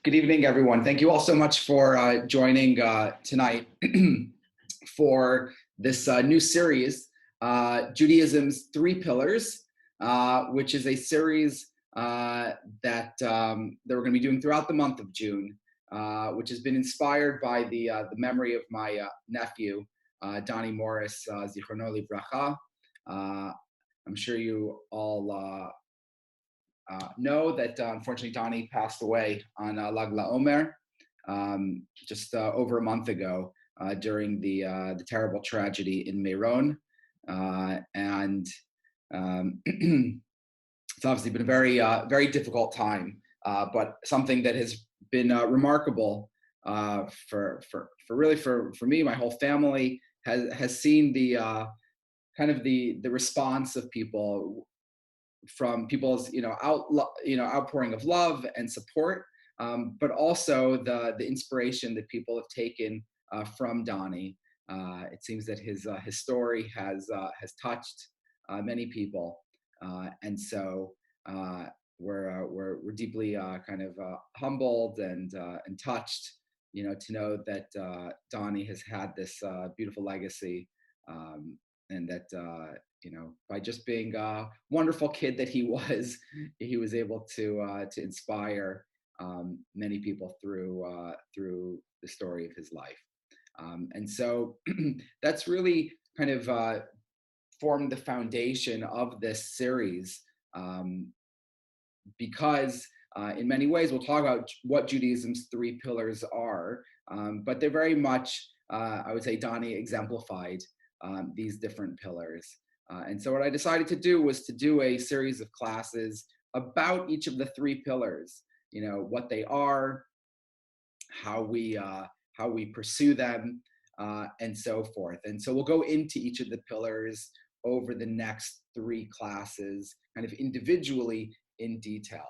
Good evening, everyone. Thank you all so much for joining tonight for this new series, Judaism's Three Pillars, which is a series that we're going to be doing throughout the month of June, which has been inspired by the memory of my nephew, Donny Morris, Zichrono Livracha. I'm sure you all know that unfortunately Donny passed away on Lag LaOmer just over a month ago during the terrible tragedy in Meron, and it's obviously been a very difficult time, but something that has been remarkable for me. My whole family has seen the kind of the response of people, from people's outpouring of love and support, but also the inspiration that people have taken from Donny. It seems that his story has touched many people, and so we're deeply kind of humbled and touched, to know that Donny has had this beautiful legacy, and that by just being a wonderful kid that he was able to inspire many people through the story of his life, and so that's really kind of formed the foundation of this series, because in many ways we'll talk about what Judaism's three pillars are, but they're very much, I would say, Donny exemplified these different pillars. And so what I decided to do was to do a series of classes about each of the three pillars, what they are, how we pursue them, and so forth. And so we'll go into each of the pillars over the next three classes, kind of individually in detail.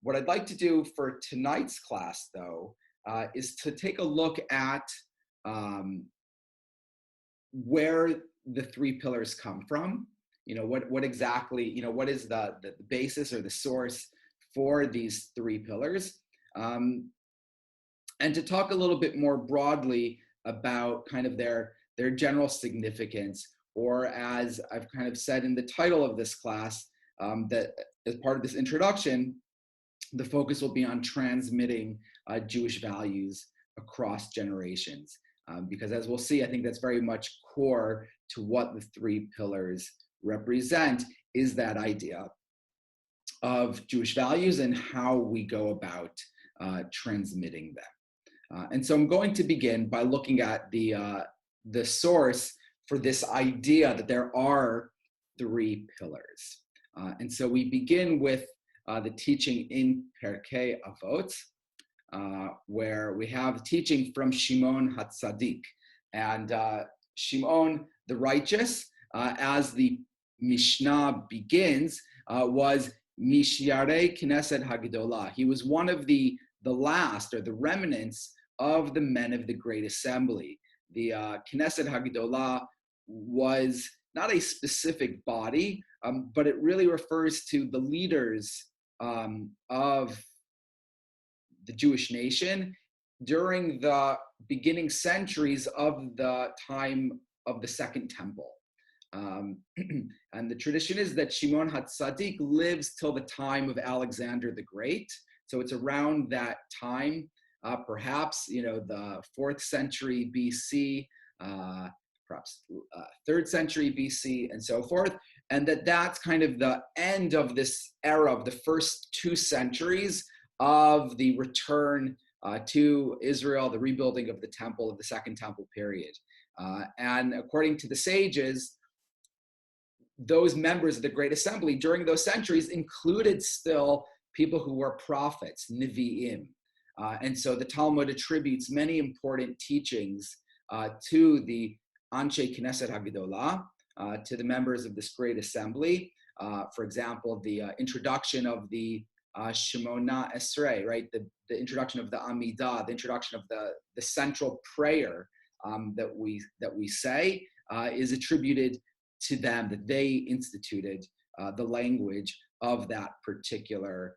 What I'd like to do for tonight's class, though, is to take a look at where the three pillars come from. What exactly, what is the basis or the source for these three pillars, and to talk a little bit more broadly about kind of their general significance, or as I've kind of said in the title of this class, that as part of this introduction, the focus will be on transmitting Jewish values across generations. Because as we'll see, I think that's very much core to what the three pillars represent, is that idea of Jewish values and how we go about transmitting them. And so I'm going to begin by looking at the source for this idea that there are three pillars. And so we begin with the teaching in Pirke Abot, where we have teaching from Shimon HaTzadik. And Shimon, the righteous, as the mishnah begins, was Mishyarei Knesset Hagdolah. He was one of the last, or the remnants, of the men of the Great Assembly. The Knesset Hagdolah was not a specific body, but it really refers to the leaders of the Jewish nation during the beginning centuries of the time of the Second Temple. And the tradition is that Shimon HaTzadik lives till the time of Alexander the Great. So it's around that time, perhaps, the 4th century BC, perhaps 3rd century BC, and so forth. And that's kind of the end of this era of the first 2 centuries of the return to Israel, the rebuilding of the temple of the Second Temple period. And according to the sages, those members of the Great Assembly during those centuries included still people who were prophets, Nevi'im. And so the Talmud attributes many important teachings to the Anshe Knesset Hagdolah, to the members of this Great Assembly. For example, the introduction of the Shemona Esrei, right? The introduction of the Amidah, the introduction of the central prayer that we say is attributed to them, that they instituted the language of that particular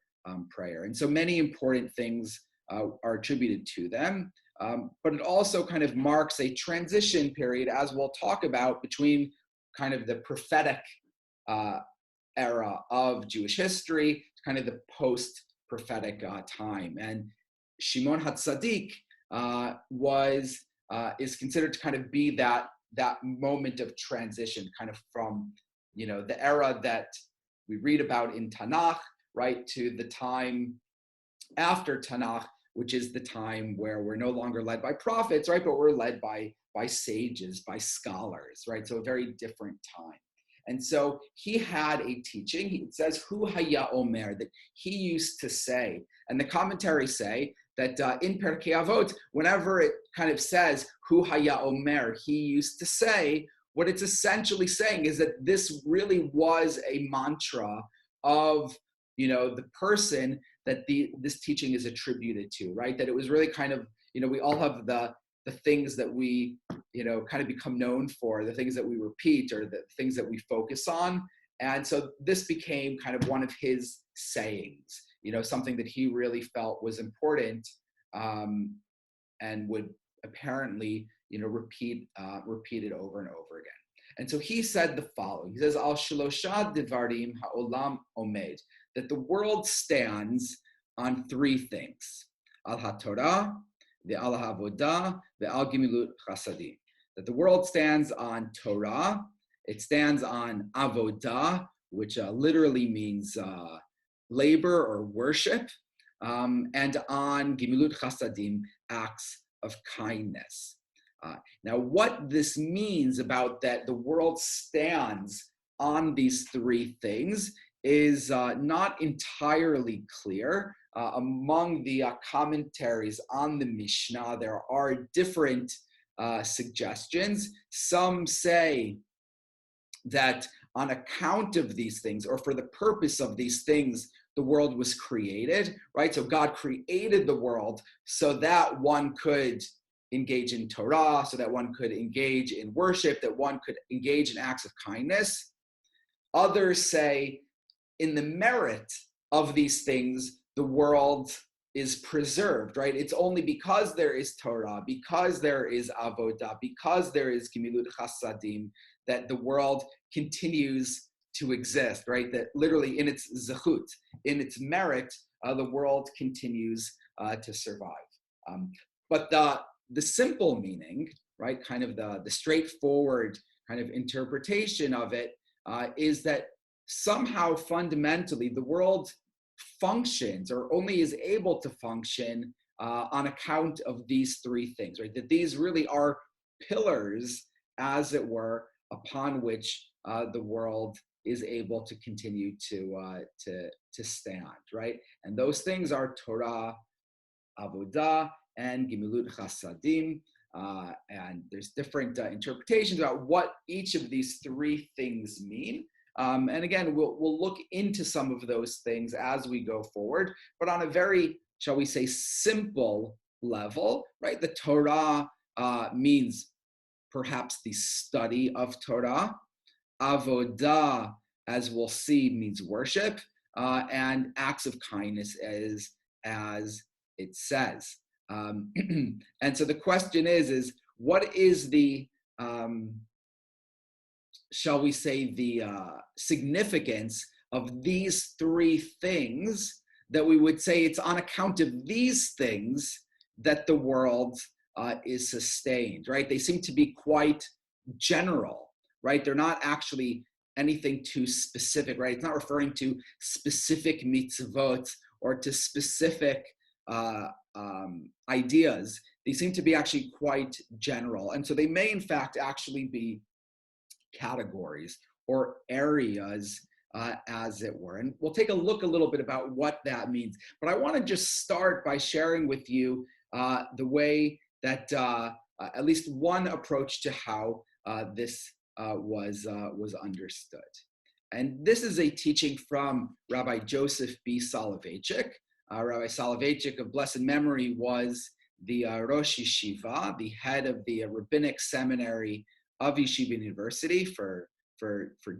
prayer. And so many important things are attributed to them. But it also kind of marks a transition period, as we'll talk about, between kind of the prophetic era of Jewish history, kind of the post-prophetic time. And Shimon HaTzadik is considered to kind of be that moment of transition, kind of from, the era that we read about in Tanakh, right, to the time after Tanakh, which is the time where we're no longer led by prophets, right, but we're led by sages, by scholars, right? So a very different time. And so he had a teaching. It says, Hu haya omer, that he used to say. And the commentaries say that in Pirke Abot, whenever it kind of says, Hu haya omer, he used to say, what it's essentially saying is that this really was a mantra of, the person that this teaching is attributed to, right? That it was really kind of, we all have the things that we, kind of become known for, the things that we repeat or the things that we focus on. And so this became kind of one of his sayings, something that he really felt was important, and would apparently, repeat it over and over again. And so he said the following. He says, Al shlosha devarim ha'olam omed, that the world stands on three things: al haTorah, ve'al ha'avodah, ve'al gimilut chasadim. That the world stands on Torah, it stands on avodah, which literally means labor or worship, and on gimilut chasadim, acts of kindness. Now, what this means about that the world stands on these three things is not entirely clear. Among the commentaries on the Mishnah, there are different suggestions. Some say that on account of these things, or for the purpose of these things, the world was created, right? So God created the world so that one could engage in Torah, so that one could engage in worship, that one could engage in acts of kindness. Others say, in the merit of these things, the world is preserved, right? It's only because there is Torah, because there is avodah, because there is gimilut chasadim, that the world continues to exist, right? That literally in its zechut, in its merit, the world continues to survive. But the simple meaning, right, kind of the straightforward kind of interpretation of it is that somehow fundamentally the world functions, or only is able to function on account of these three things, right? That these really are pillars, as it were, upon which the world is able to continue to stand, right? And those things are Torah, avodah, and gimilut chasadim. And there's different interpretations about what each of these three things mean. And again, we'll look into some of those things as we go forward, but on a very, shall we say, simple level, right? The Torah means perhaps the study of Torah. Avodah, as we'll see, means worship, and acts of kindness, as it says. And so the question is what is the shall we say, the significance of these three things, that we would say it's on account of these things that the world is sustained, right? They seem to be quite general, right? They're not actually anything too specific, right? It's not referring to specific mitzvot or to specific ideas. They seem to be actually quite general. And so they may, in fact, actually be categories or areas, as it were. And we'll take a look a little bit about what that means. But I want to just start by sharing with you the way that at least one approach to how this was understood. And this is a teaching from Rabbi Joseph B. Salvajic. Rabbi Salvajic of blessed memory was the Rosh Yeshiva, the head of the rabbinic seminary of Yeshiva University for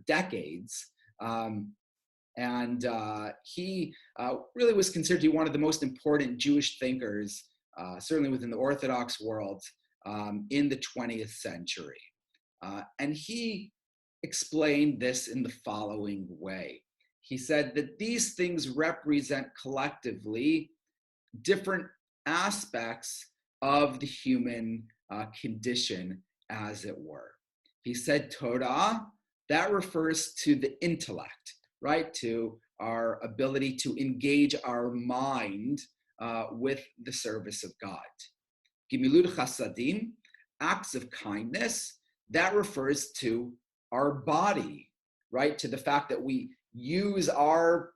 decades. And he really was considered to be one of the most important Jewish thinkers, certainly within the Orthodox world, in the 20th century. And he explained this in the following way. He said that these things represent collectively different aspects of the human condition, as it were. He said Torah, that refers to the intellect, right? To our ability to engage our mind with the service of God. Gimilut chasadim, acts of kindness, that refers to our body, right? To the fact that we use our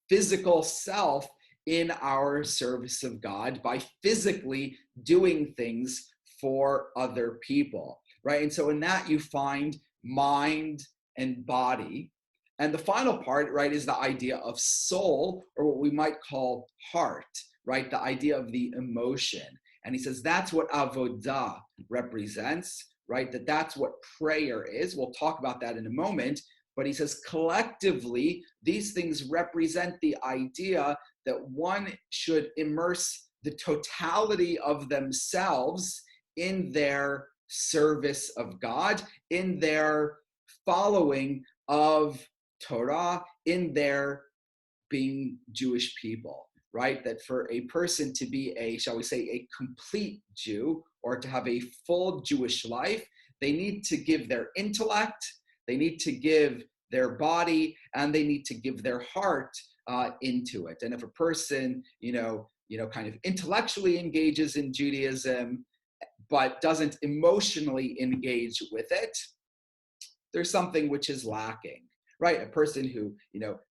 physical self in our service of God by physically doing things for other people, right? And so in that you find mind and body. And the final part, right, is the idea of soul, or what we might call heart, right? The idea of the emotion. And he says that's what avodah represents, right? That's what prayer is. We'll talk about that in a moment. But he says collectively, these things represent the idea that one should immerse the totality of themselves in their service of God, in their following of Torah, in their being Jewish people, right? That for a person to be a, shall we say, a complete Jew, or to have a full Jewish life, they need to give their intellect, they need to give their body, and they need to give their heart into it. And if a person, kind of intellectually engages in Judaism, but doesn't emotionally engage with it, there's something which is lacking, right? A person who,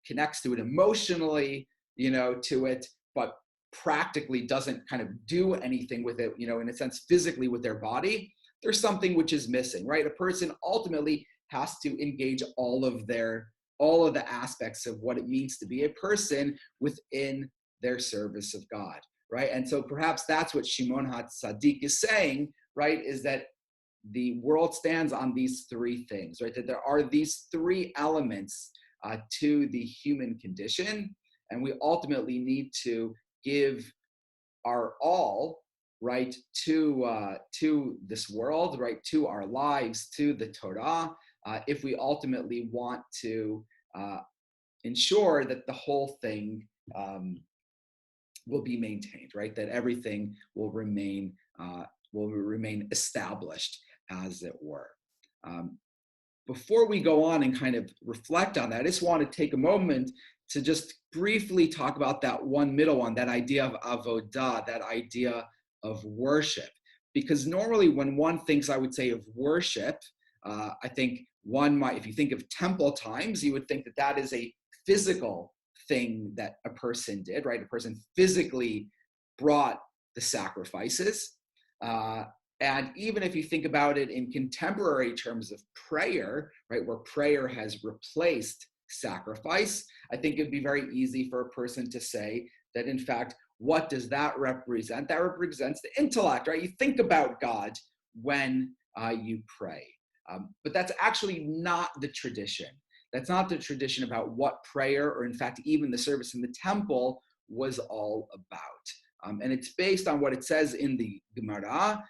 connects to it emotionally, to it, but practically doesn't kind of do anything with it, in a sense, physically with their body, there's something which is missing, right? A person ultimately has to engage all of the aspects of what it means to be a person within their service of God, right? And so perhaps that's what Shimon HaTzadik is saying, right? Is that the world stands on these three things, right? That there are these three elements to the human condition, and we ultimately need to give our all, right, to this world, right, to our lives, to the Torah, if we ultimately want to ensure that the whole thing will be maintained, right? That everything will remain established, as it were. Before we go on and kind of reflect on that, I just want to take a moment to just briefly talk about that one middle one, that idea of avodah, that idea of worship. Because normally when one thinks, I would say, of worship, I think one might, if you think of temple times, you would think that that is a physical thing that a person did, right? A person physically brought the sacrifices. And even if you think about it in contemporary terms of prayer, right, where prayer has replaced sacrifice, I think it'd be very easy for a person to say that, in fact, what does that represent? That represents the intellect, right? You think about God when you pray. But that's actually not the tradition. That's not the tradition about what prayer, or in fact, even the service in the temple, was all about. And it's based on what it says in the Gemara,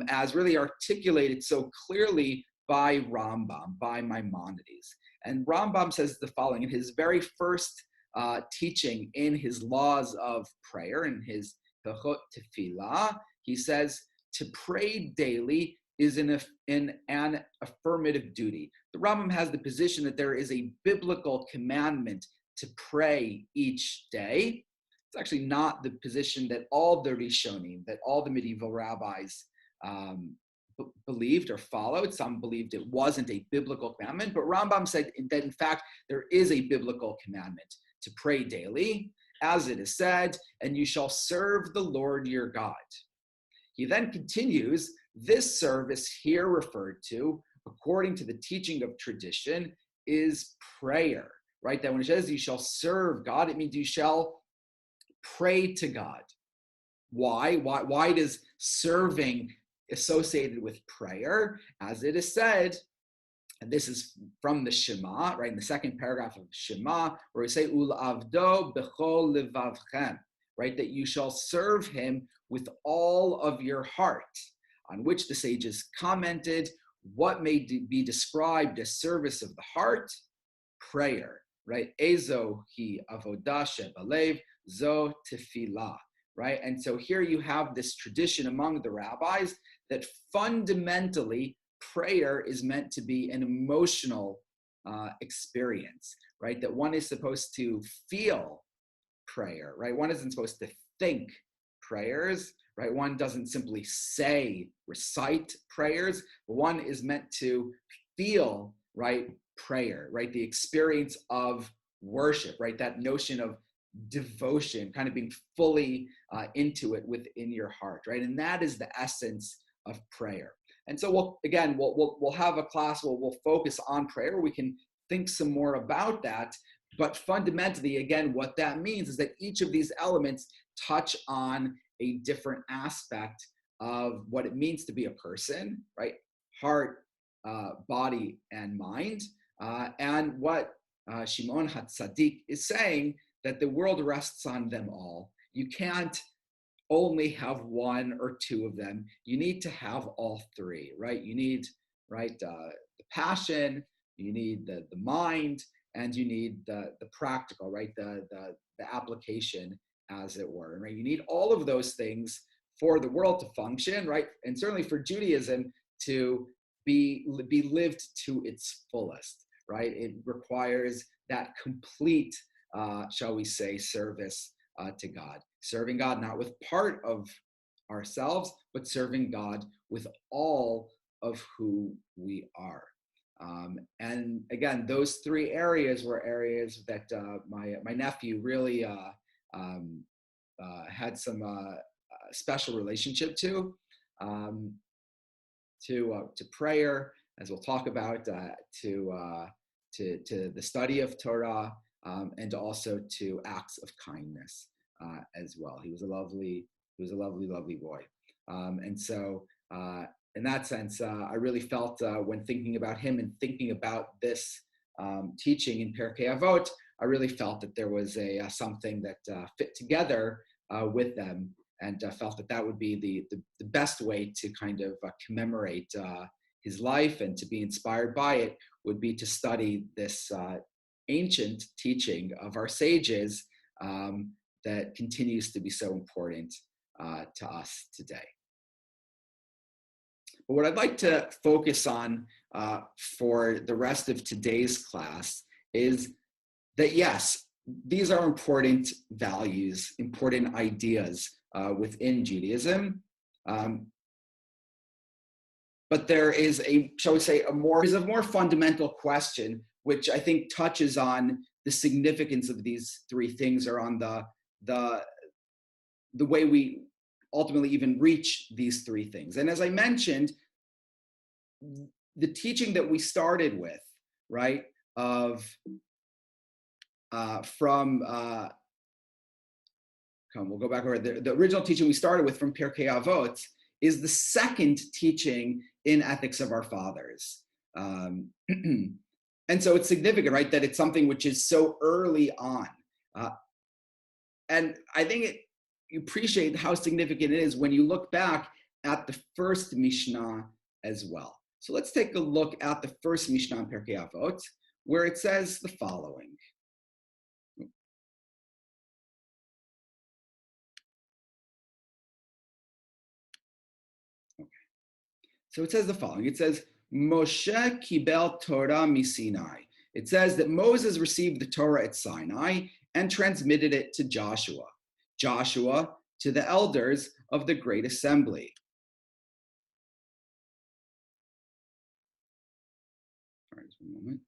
as really articulated so clearly by Rambam, by Maimonides. And Rambam says the following in his very first teaching in his laws of prayer, in his Hilchot Tefillah. He says to pray daily is an affirmative duty. The Rambam has the position that there is a biblical commandment to pray each day. It's actually not the position that all the Rishonim, that all the medieval rabbis believed or followed. Some believed it wasn't a biblical commandment, but Rambam said that in fact there is a biblical commandment to pray daily, as it is said, and you shall serve the Lord your God. He then continues, this service here referred to, according to the teaching of tradition, is prayer, right? That when it says you shall serve God, it means you shall pray to God. Why? Why does serving associated with prayer? As it is said, And this is from the Shema, right? In the second paragraph of Shema, where we say, U'lavdo b'chol levavchem, right? That you shall serve him with all of your heart. On which the sages commented, what may be described as service of the heart? Prayer, right? Ezo hi avodah shebalev, zo tefillah, right? And so here you have this tradition among the rabbis that fundamentally prayer is meant to be an emotional experience, right? That one is supposed to feel prayer, right? One isn't supposed to think prayers, right? One doesn't simply recite prayers, but one is meant to feel, right, prayer, right? The experience of worship, right? That notion of devotion, kind of being fully into it within your heart, right? And that is the essence of prayer. And so we'll have a class where we'll focus on prayer. We can think some more about that. But fundamentally, again, what that means is that each of these elements touch on a different aspect of what it means to be a person, right? Heart, body, and mind. And what Shimon HaTzadik is saying, that the world rests on them all. You can't only have one or two of them. You need to have all three, right? You need, right, the passion, you need the mind, and you need the practical, right? The application, as it were, right? You need all of those things for the world to function, right? And certainly for Judaism to be lived to its fullest, right? It requires that complete, shall we say, service to God. Serving God not with part of ourselves, but serving God with all of who we are. And again, those three areas were areas that my nephew really had some special relationship to prayer, as we'll talk about, to the study of Torah, and also to acts of kindness as well. He was a lovely boy. And so in that sense, I really felt when thinking about him and thinking about this teaching in Pirke Abot, I really felt that there was something that fit together with them, and felt that would be the best way to kind of commemorate his life and to be inspired by it would be to study this ancient teaching of our sages that continues to be so important to us today. But what I'd like to focus on for the rest of today's class is that, yes, these are important values, important ideas within Judaism. But there is a more fundamental question, which I think touches on the significance of these three things, or on the way we ultimately even reach these three things. And as I mentioned, the teaching that we started with, right, we'll go back over the original teaching we started with from Pirke Avot is the second teaching in Ethics of Our Fathers. And so it's significant, right, that it's something which is so early on. And I think you appreciate how significant it is when you look back at the first mishnah as well. So let's take a look at the first mishnah in Pirke Avot, where it says the following. Okay. So it says the following. It says, Moshe kibel Torah miSinai. It says that Moses received the Torah at Sinai and transmitted it to Joshua. Joshua to the elders of the Great Assembly. All right, just one moment.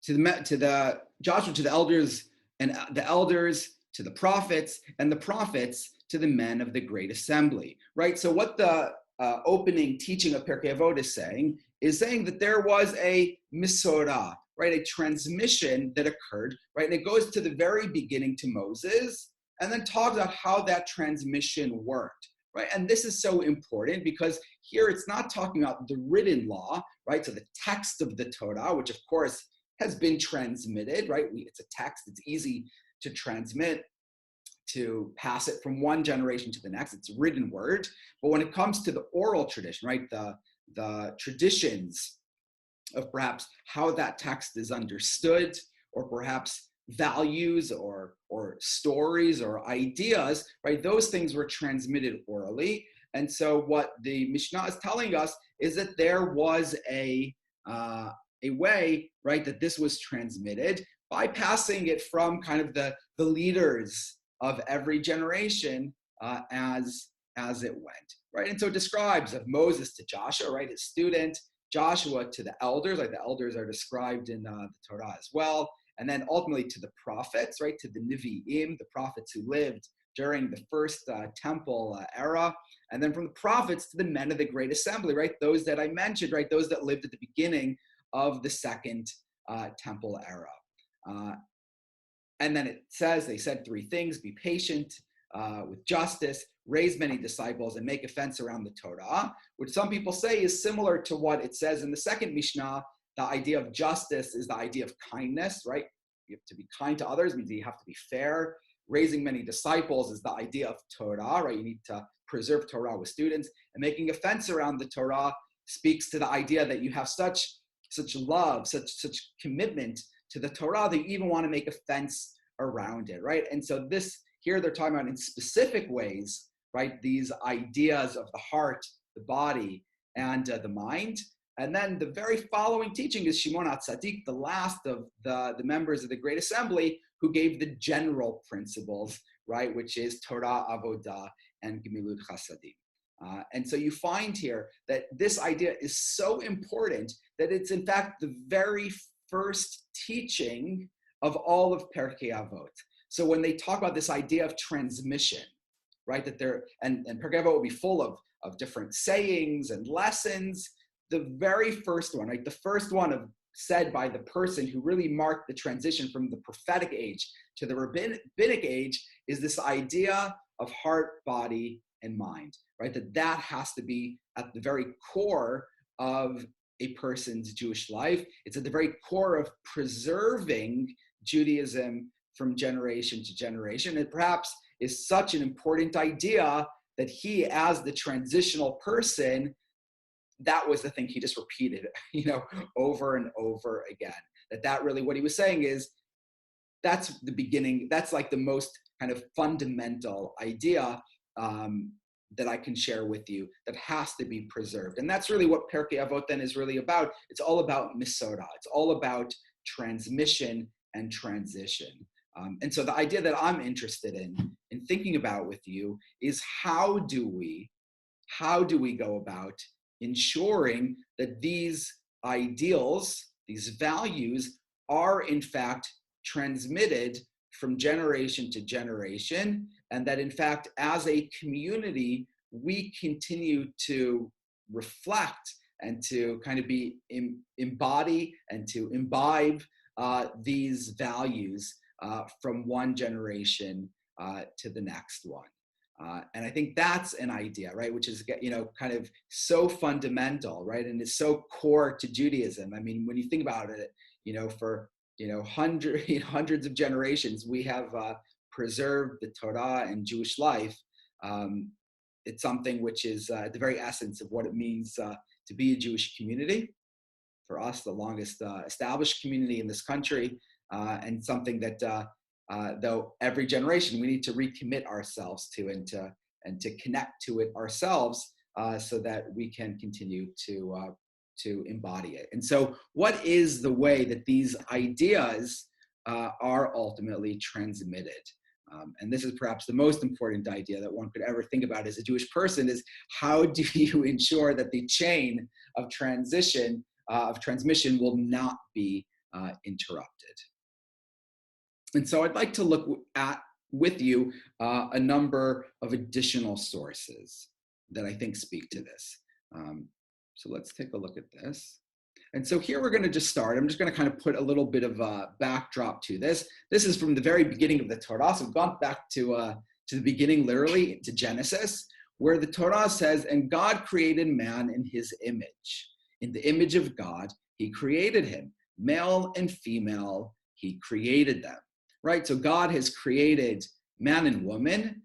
To the Joshua to the elders, and the elders to the prophets, and the prophets to the men of the Great Assembly. Right. So what the opening teaching of Pirke Avot is saying that there was a misorah, right, a transmission that occurred, right, and it goes to the very beginning to Moses, and then talks about how that transmission worked, right? And this is so important because here it's not talking about the written law, right? So the text of the Torah, which of course has been transmitted, right? It's a text, it's easy to transmit, to pass it from one generation to the next. It's a written word. But when it comes to the oral tradition, right, the traditions of perhaps how that text is understood, or perhaps values or stories or ideas, right, those things were transmitted orally. And so what the Mishnah is telling us is that there was a way, right, that this was transmitted by passing it from kind of the leaders of every generation as it went, right? And so it describes of Moses to Joshua, right, his student, Joshua to the elders, like the elders are described in the Torah as well, and then ultimately to the prophets, right, to the Nevi'im, the prophets who lived during the first temple era, and then from the prophets to the men of the great assembly, right, those that I mentioned, right, those that lived at the beginning of the second temple era. And then it says, they said three things: be patient with justice, raise many disciples, and make a fence around the Torah, which some people say is similar to what it says in the second Mishnah. The idea of justice is the idea of kindness, right? You have to be kind to others, means you have to be fair. Raising many disciples is the idea of Torah, right? You need to preserve Torah with students. And making a fence around the Torah speaks to the idea that you have such love, such commitment to the Torah that you even want to make a fence around it, right? And so this, here they're talking about in specific ways, right, these ideas of the heart, the body, and the mind. And then the very following teaching is Shimon HaTzadik, the last of the members of the Great Assembly, who gave the general principles, right, which is Torah, Avodah, and Gemilut Chasadim. And so you find here that this idea is so important that it's in fact the very first teaching of all of Pirke Abot. So when they talk about this idea of transmission, right, that there, and Pirke Abot will be full of different sayings and lessons. The very first one, right, the first one said by the person who really marked the transition from the prophetic age to the rabbinic age, is this idea of heart, body, and mind, right? That has to be at the very core of a person's Jewish life. It's at the very core of preserving Judaism from generation to generation. It perhaps is such an important idea that he, as the transitional person, that was the thing he just repeated, over and over again. That really, what he was saying is, that's the beginning, that's like the most kind of fundamental idea that I can share with you that has to be preserved. And that's really what Pirke Avot then is really about. It's all about Misorah. It's all about transmission and transition. And so the idea that I'm interested in thinking about with you is how do we go about ensuring that these ideals, these values are in fact transmitted from generation to generation, and that in fact, as a community, we continue to reflect and to kind of embody and to imbibe these values from one generation to the next one. And I think that's an idea, right, which is, kind of so fundamental, right, and is so core to Judaism. I mean, when you think about it, for hundreds of generations, we have preserved the Torah and Jewish life. It's something which is the very essence of what it means to be a Jewish community. For us, the longest established community in this country, and something that, though every generation, we need to recommit ourselves to and to connect to it ourselves, so that we can continue to embody it. And so what is the way that these ideas are ultimately transmitted? And this is perhaps the most important idea that one could ever think about as a Jewish person, is how do you ensure that the chain of transmission will not be interrupted? And so I'd like to look at with you a number of additional sources that I think speak to this. So let's take a look at this. And so here we're going to just start. I'm just going to kind of put a little bit of a backdrop to this. This is from the very beginning of the Torah. So we've gone back to the beginning, literally, to Genesis, where the Torah says, and God created man in his image. In the image of God, he created him. Male and female, he created them, right? So God has created man and woman,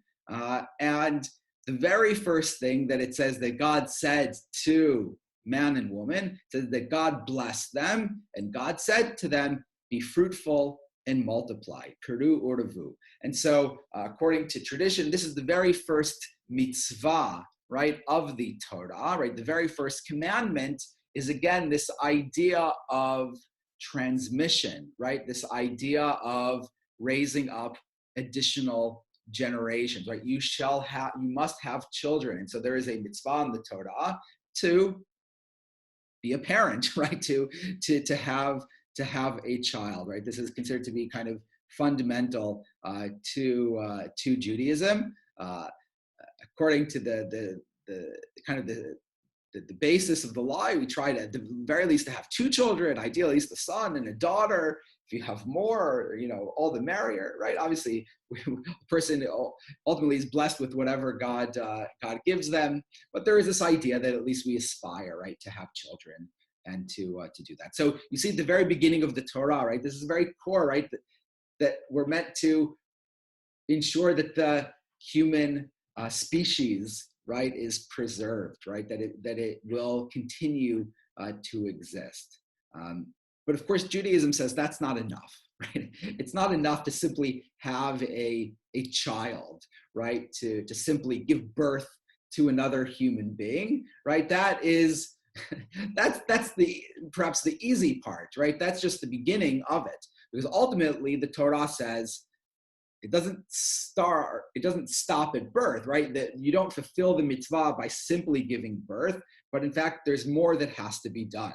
and the very first thing that it says that God said to man and woman says that God blessed them, and God said to them, be fruitful and multiply, Peru Urvu. And so according to tradition, this is the very first mitzvah, right, of the Torah, right? The very first commandment is, again, this idea of transmission, right? This idea of raising up additional generations, right? You must have children. And so there is a mitzvah in the Torah to be a parent, right? To have a child, right? This is considered to be kind of fundamental to Judaism. According to the basis of the law, we try to, at the very least, to have two children, ideally at least a son and a daughter. If you have more, all the merrier, right? Obviously, the person ultimately is blessed with whatever God gives them. But there is this idea that at least we aspire, right, to have children and to do that. So you see at the very beginning of the Torah, right? This is very core, right? That we're meant to ensure that the human species, right, is preserved, right? That it will continue to exist. But of course, Judaism says that's not enough, right? It's not enough to simply have a child, right? To simply give birth to another human being, right? That's perhaps the easy part, right? That's just the beginning of it. Because ultimately the Torah says it doesn't stop at birth, right? That you don't fulfill the mitzvah by simply giving birth, but in fact, there's more that has to be done.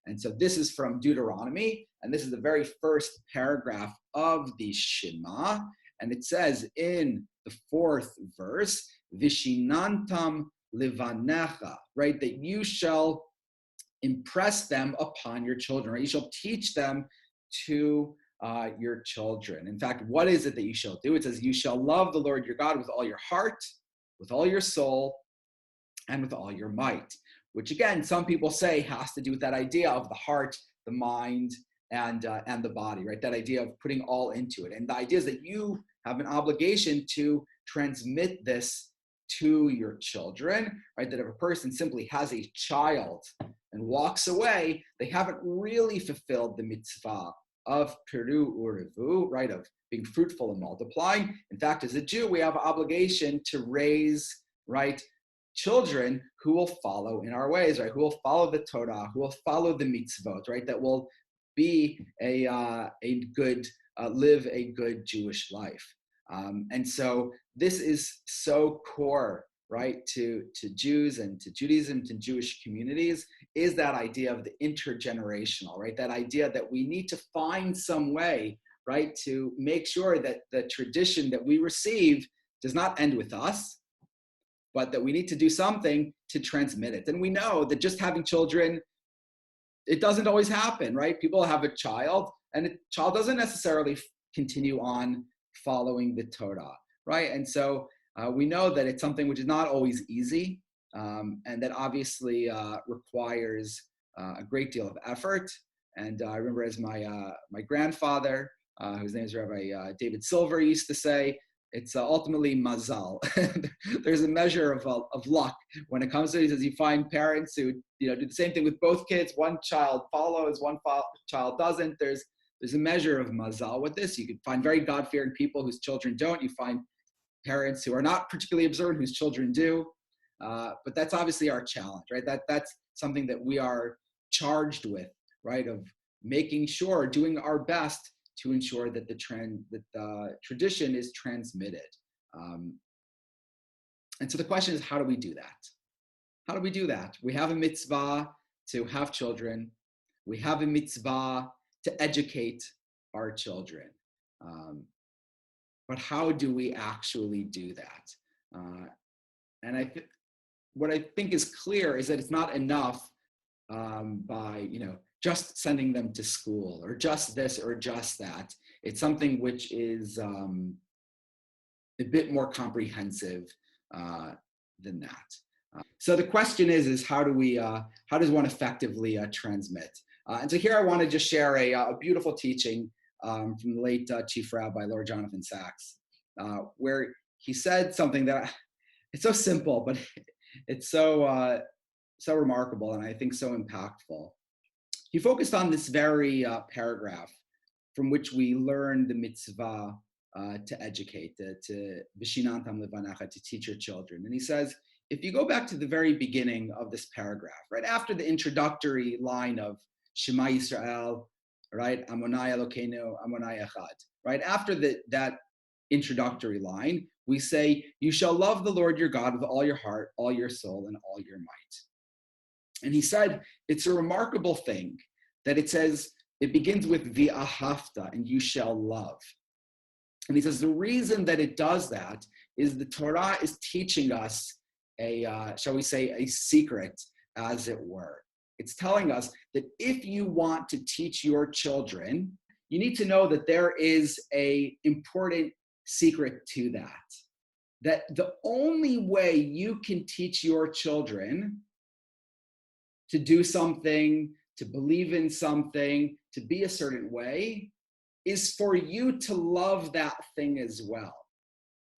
And so this is from Deuteronomy, and this is the very first paragraph of the Shema. And it says in the 4th verse, Vishinantam levanecha, right? That you shall impress them upon your children, right? You shall teach them to your children. In fact, what is it that you shall do? It says, you shall love the Lord your God with all your heart, with all your soul, and with all your might. Which again, some people say has to do with that idea of the heart, the mind, and the body, right? That idea of putting all into it. And the idea is that you have an obligation to transmit this to your children, right? That if a person simply has a child and walks away, they haven't really fulfilled the mitzvah of Peru Urevu, right? Of being fruitful and multiplying. In fact, as a Jew, we have an obligation to raise, right, children who will follow in our ways, right? Who will follow the Torah, who will follow the mitzvot, right? That will be live a good Jewish life. And so this is so core, right, to Jews and to Judaism, to Jewish communities, is that idea of the intergenerational, right? That idea that we need to find some way, right, to make sure that the tradition that we receive does not end with us, but that we need to do something to transmit it. And we know that just having children, it doesn't always happen, right? People have a child, and a child doesn't necessarily continue on following the Torah, right? And so we know that it's something which is not always easy, and that obviously requires a great deal of effort. And I remember as my grandfather, whose name is Rabbi David Silver, used to say, it's ultimately mazal. There's a measure of luck when it comes to it. He says you find parents who do the same thing with both kids. One child follows, one child doesn't. There's a measure of mazal with this. You can find very God-fearing people whose children don't. You find parents who are not particularly observant whose children do. But that's obviously our challenge, right? That's something that we are charged with, right? Of making sure, doing our best to ensure that the tradition is transmitted. And so the question is, how do we do that? How do we do that? We have a mitzvah to have children. We have a mitzvah to educate our children. But how do we actually do that? And what I think is clear is that it's not enough by just sending them to school or just this or just that. It's something which is a bit more comprehensive than that. So the question is how does one effectively transmit? And so here I want to just share a beautiful teaching from the late Chief Rabbi, Lord Jonathan Sachs, where he said something that it's so simple, but it's so remarkable and I think so impactful. He focused on this very paragraph from which we learn the mitzvah to educate, to vishinantam levanecha, to teach your children. And he says, if you go back to the very beginning of this paragraph, right after the introductory line of Shema Yisrael, right, Amonai Elokeinu, Amonai Echad, right after that introductory line, we say, you shall love the Lord your God with all your heart, all your soul, and all your might. And he said, it's a remarkable thing that it says, it begins with v'ahavta, and you shall love. And he says, the reason that it does that is the Torah is teaching us shall we say, a secret, as it were. It's telling us that if you want to teach your children, you need to know that there is an important secret to that. That the only way you can teach your children to do something, to believe in something, to be a certain way, is for you to love that thing as well,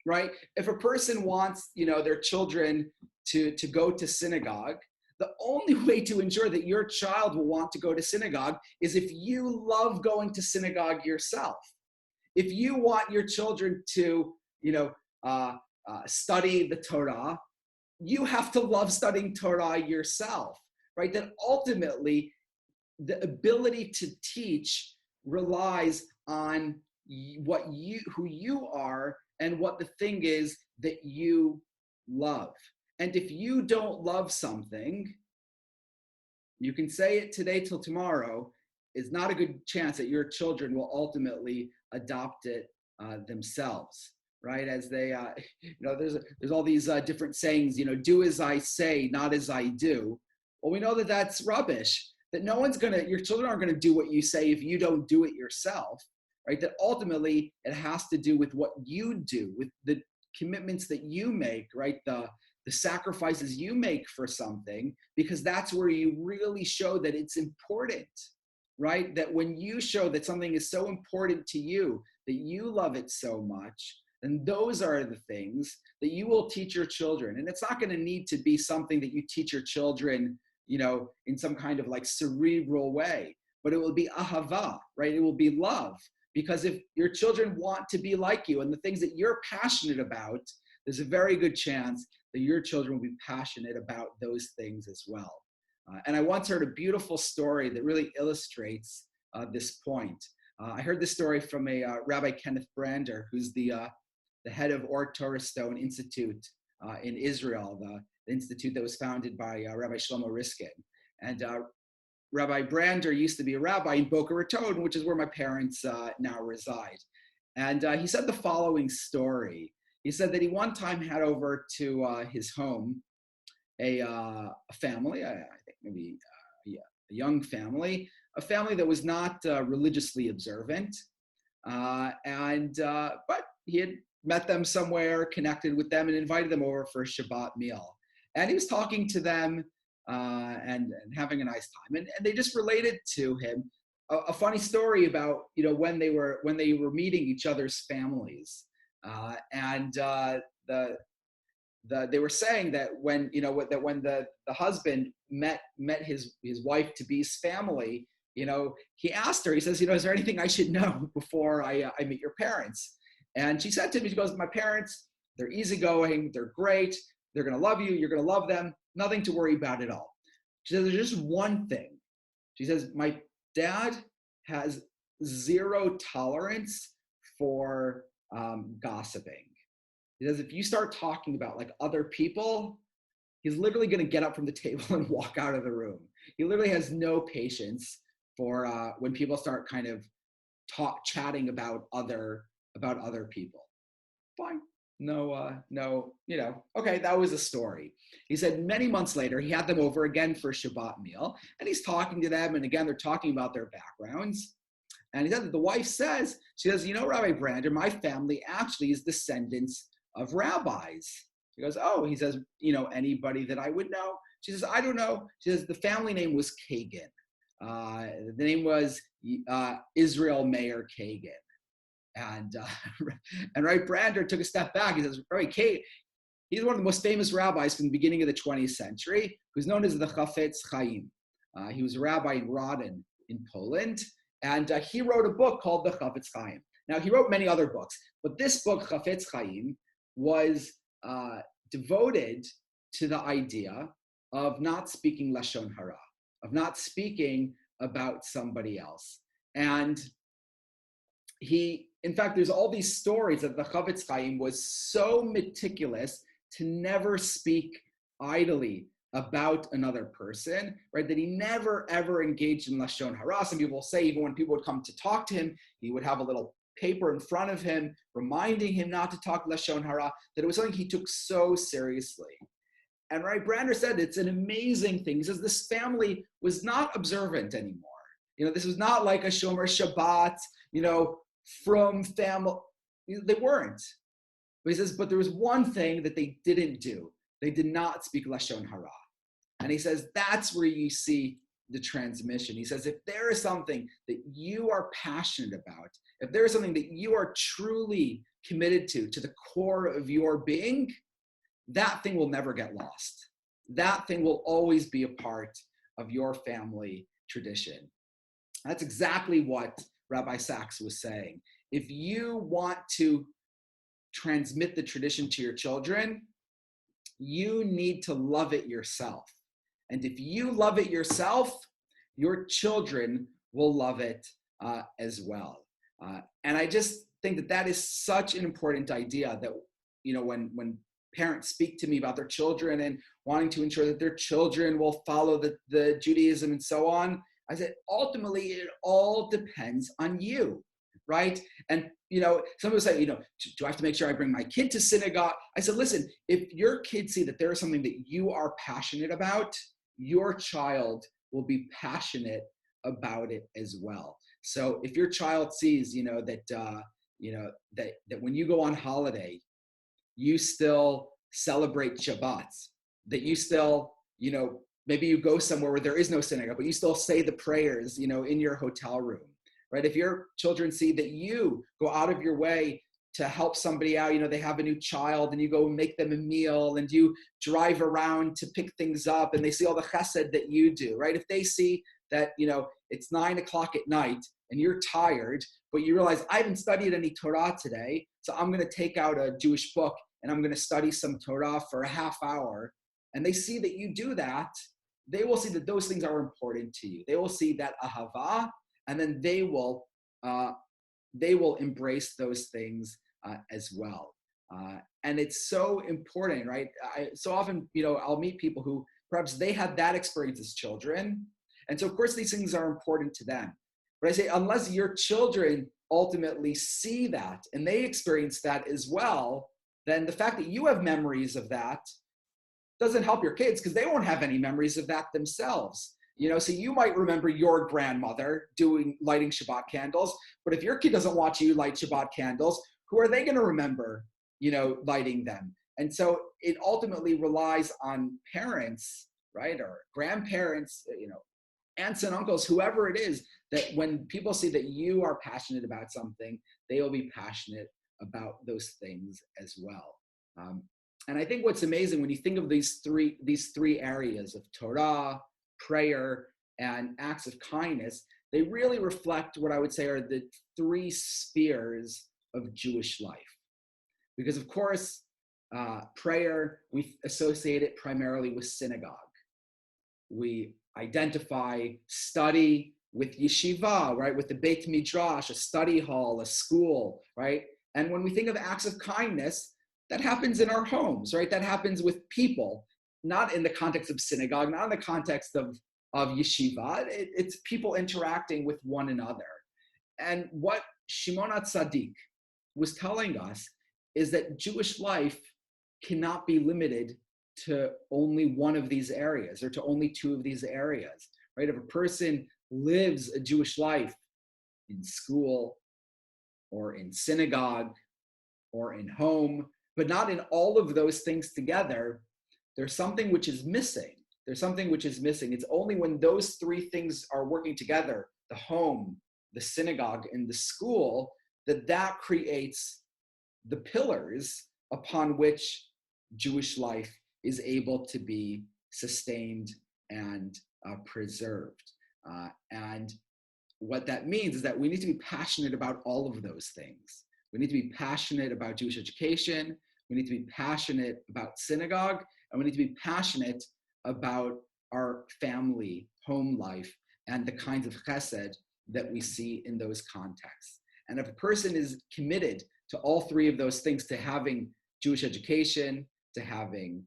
right? If a person wants, their children to go to synagogue, the only way to ensure that your child will want to go to synagogue is if you love going to synagogue yourself. If you want your children to, study the Torah, you have to love studying Torah yourself, right? That ultimately the ability to teach relies on who you are and what the thing is that you love. And if you don't love something, you can say it today till tomorrow, it's not a good chance that your children will ultimately adopt it themselves, right? As they, there's all these different sayings, do as I say, not as I do. Well, we know that that's rubbish, that your children aren't going to do what you say if you don't do it yourself, right? That ultimately it has to do with what you do, with the commitments that you make, right? The sacrifices you make for something, because that's where you really show that it's important, right? That when you show that something is so important to you, that you love it so much, then those are the things that you will teach your children. And it's not going to need to be something that you teach your children, in some kind of like cerebral way, but it will be ahava, right? It will be love. Because if your children want to be like you and the things that you're passionate about, there's a very good chance that your children will be passionate about those things as well. And I once heard a beautiful story that really illustrates this point. I heard this story from a Rabbi Kenneth Brander, who's the head of Or Torah Stone Institute in Israel, the institute that was founded by Rabbi Shlomo Riskin. And Rabbi Brander used to be a rabbi in Boca Raton, which is where my parents now reside. And he said the following story. He said that he one time had over to his home a family, I think maybe a young family, a family that was not religiously observant, but he had met them somewhere, connected with them, and invited them over for a Shabbat meal. And he was talking to them and having a nice time, and they just related to him a funny story about when they were meeting each other's families, they were saying that when the husband met his wife to be's family, he asked her, he says, is there anything I should know before I meet your parents? And she said to him, she goes, my parents, they're easygoing, they're great, they're going to love you, you're going to love them, nothing to worry about at all. She says, there's just one thing. She says, my dad has zero tolerance for gossiping. He says, if you start talking about like other people, he's literally going to get up from the table and walk out of the room. He literally has no patience for when people start kind of chatting about other people. Fine. No, okay, that was a story. He said many months later, he had them over again for a Shabbat meal, and he's talking to them, and again, they're talking about their backgrounds. And he said that the wife says, Rabbi Brander, my family actually is descendants of rabbis. She goes, oh, he says, anybody that I would know? She says, I don't know. She says, the family name was Kagan. The name was Israel Mayer Kagan. And Rabbi Brander took a step back. He says, Rabbi Kagan, he's one of the most famous rabbis from the beginning of the 20th century, who's known as the Chafetz Chaim. He was a rabbi in Radin in Poland, and he wrote a book called the Chafetz Chaim. Now, he wrote many other books, but this book, Chafetz Chaim, was devoted to the idea of not speaking Lashon Hara, of not speaking about somebody else. And in fact, there's all these stories that the Chafetz Chaim was so meticulous to never speak idly about another person, right? That he never, ever engaged in Lashon Hara. Some people say even when people would come to talk to him, he would have a little paper in front of him reminding him not to talk Lashon Hara, that it was something he took so seriously. And Rabbi Brander said it's an amazing thing. He says this family was not observant anymore. This was not like a Shomer Shabbat, from family. They weren't. But he says, but there was one thing that they didn't do. They did not speak Lashon Hara. And he says, that's where you see the transmission. He says, if there is something that you are passionate about, if there is something that you are truly committed to the core of your being, that thing will never get lost. That thing will always be a part of your family tradition. That's exactly what Rabbi Sachs was saying. If you want to transmit the tradition to your children, you need to love it yourself. And if you love it yourself, your children will love it as well. And I just think that is such an important idea that, when parents speak to me about their children and wanting to ensure that their children will follow the Judaism and so on, I said, ultimately, it all depends on you, right? And, some people say, do I have to make sure I bring my kid to synagogue? I said, listen, if your kids see that there is something that you are passionate about, your child will be passionate about it as well. So if your child sees, that when you go on holiday, you still celebrate Shabbats, that you still, maybe you go somewhere where there is no synagogue, but you still say the prayers, in your hotel room, right? If your children see that you go out of your way to help somebody out, they have a new child and you go make them a meal and you drive around to pick things up and they see all the chesed that you do, right? If they see that, it's 9 o'clock at night and you're tired, but you realize I haven't studied any Torah today, so I'm going to take out a Jewish book and I'm going to study some Torah for a half hour. And they see that you do that, they will see that those things are important to you. They will see that ahava, and then they will embrace those things as well. And it's so important, right? So often, I'll meet people who perhaps they had that experience as children. And so of course these things are important to them. But I say, unless your children ultimately see that and they experience that as well, then the fact that you have memories of that doesn't help your kids because they won't have any memories of that themselves. So you might remember your grandmother lighting Shabbat candles, but if your kid doesn't watch you light Shabbat candles, who are they going to remember, lighting them? And so it ultimately relies on parents, right? Or grandparents, aunts and uncles, whoever it is, that when people see that you are passionate about something, they will be passionate about those things as well. And I think what's amazing when you think of these three areas of Torah, prayer, and acts of kindness, they really reflect what I would say are the three spheres of Jewish life. Because of course, prayer, we associate it primarily with synagogue. We identify study with yeshiva, right? With the Beit Midrash, a study hall, a school, right? And when we think of acts of kindness, that happens in our homes, right? That happens with people, not in the context of synagogue, not in the context of yeshiva. It's people interacting with one another. And what Shimon HaTzadik was telling us is that Jewish life cannot be limited to only one of these areas or to only two of these areas, right? If a person lives a Jewish life in school or in synagogue or in home, but not in all of those things together. There's something which is missing. There's something which is missing. It's only when those three things are working together, the home, the synagogue, and the school, that creates the pillars upon which Jewish life is able to be sustained and preserved. And what that means is that we need to be passionate about all of those things. We need to be passionate about Jewish education. We need to be passionate about synagogue, and we need to be passionate about our family, home life, and the kinds of chesed that we see in those contexts. And if a person is committed to all three of those things, to having Jewish education, to having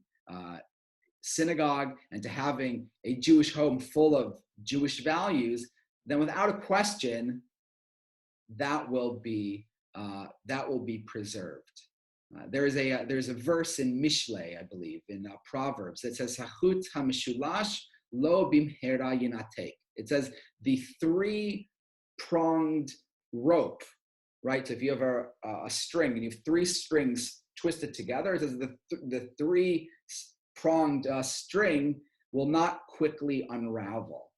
synagogue, and to having a Jewish home full of Jewish values, then without a question, that will be preserved. There's a verse in Mishlei, I believe, in Proverbs that says, "Hachut hamishulash lo bimhera yinatek." It says the three-pronged rope, right? So if you have a string and you have three strings twisted together, it says the three-pronged string will not quickly unravel.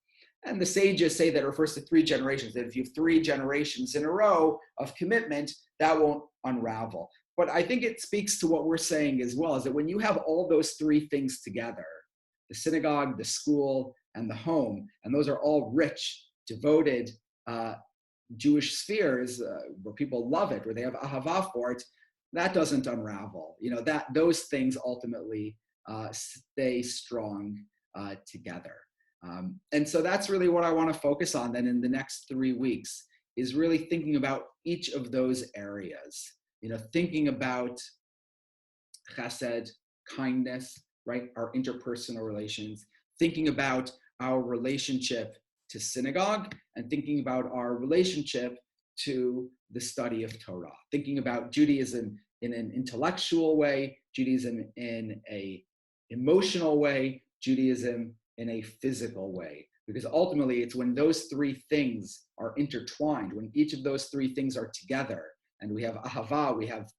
And the sages say that it refers to three generations, that if you have three generations in a row of commitment, that won't unravel. But I think it speaks to what we're saying as well, is that when you have all those three things together, the synagogue, the school, and the home, and those are all rich, devoted Jewish spheres where people love it, where they have ahava for it, that doesn't unravel. That those things ultimately stay strong together. And so that's really what I want to focus on then in the next 3 weeks, is really thinking about each of those areas. Thinking about chesed, kindness, right? Our interpersonal relations, thinking about our relationship to synagogue, and thinking about our relationship to the study of Torah, thinking about Judaism in an intellectual way, Judaism in an emotional way, Judaism in a physical way. Because ultimately, it's when those three things are intertwined, when each of those three things are together, and we have ahava, we have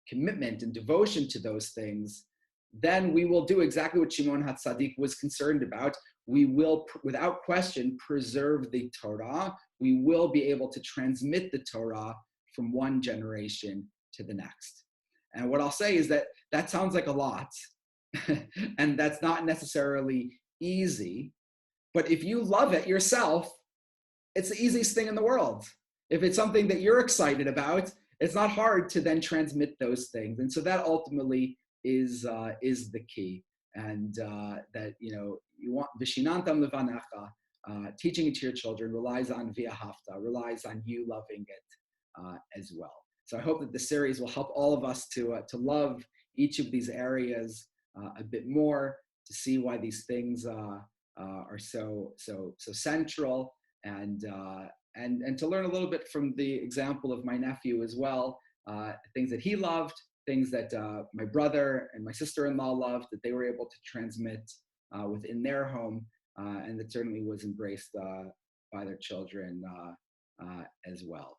commitment and devotion to those things, then we will do exactly what Shimon HaTzadik was concerned about. We will, without question, preserve the Torah. We will be able to transmit the Torah from one generation to the next. And what I'll say is that sounds like a lot, and that's not necessarily easy. But if you love it yourself, it's the easiest thing in the world. If it's something that you're excited about, it's not hard to then transmit those things. And so that ultimately is the key. And that, you want Vishinantam Levanecha, teaching it to your children relies on via hafta, relies on you loving it as well. So I hope that the series will help all of us to love each of these areas a bit more, to see why these things are so central, and to learn a little bit from the example of my nephew as well, things that he loved, things that my brother and my sister-in-law loved, that they were able to transmit within their home, and that certainly was embraced by their children as well.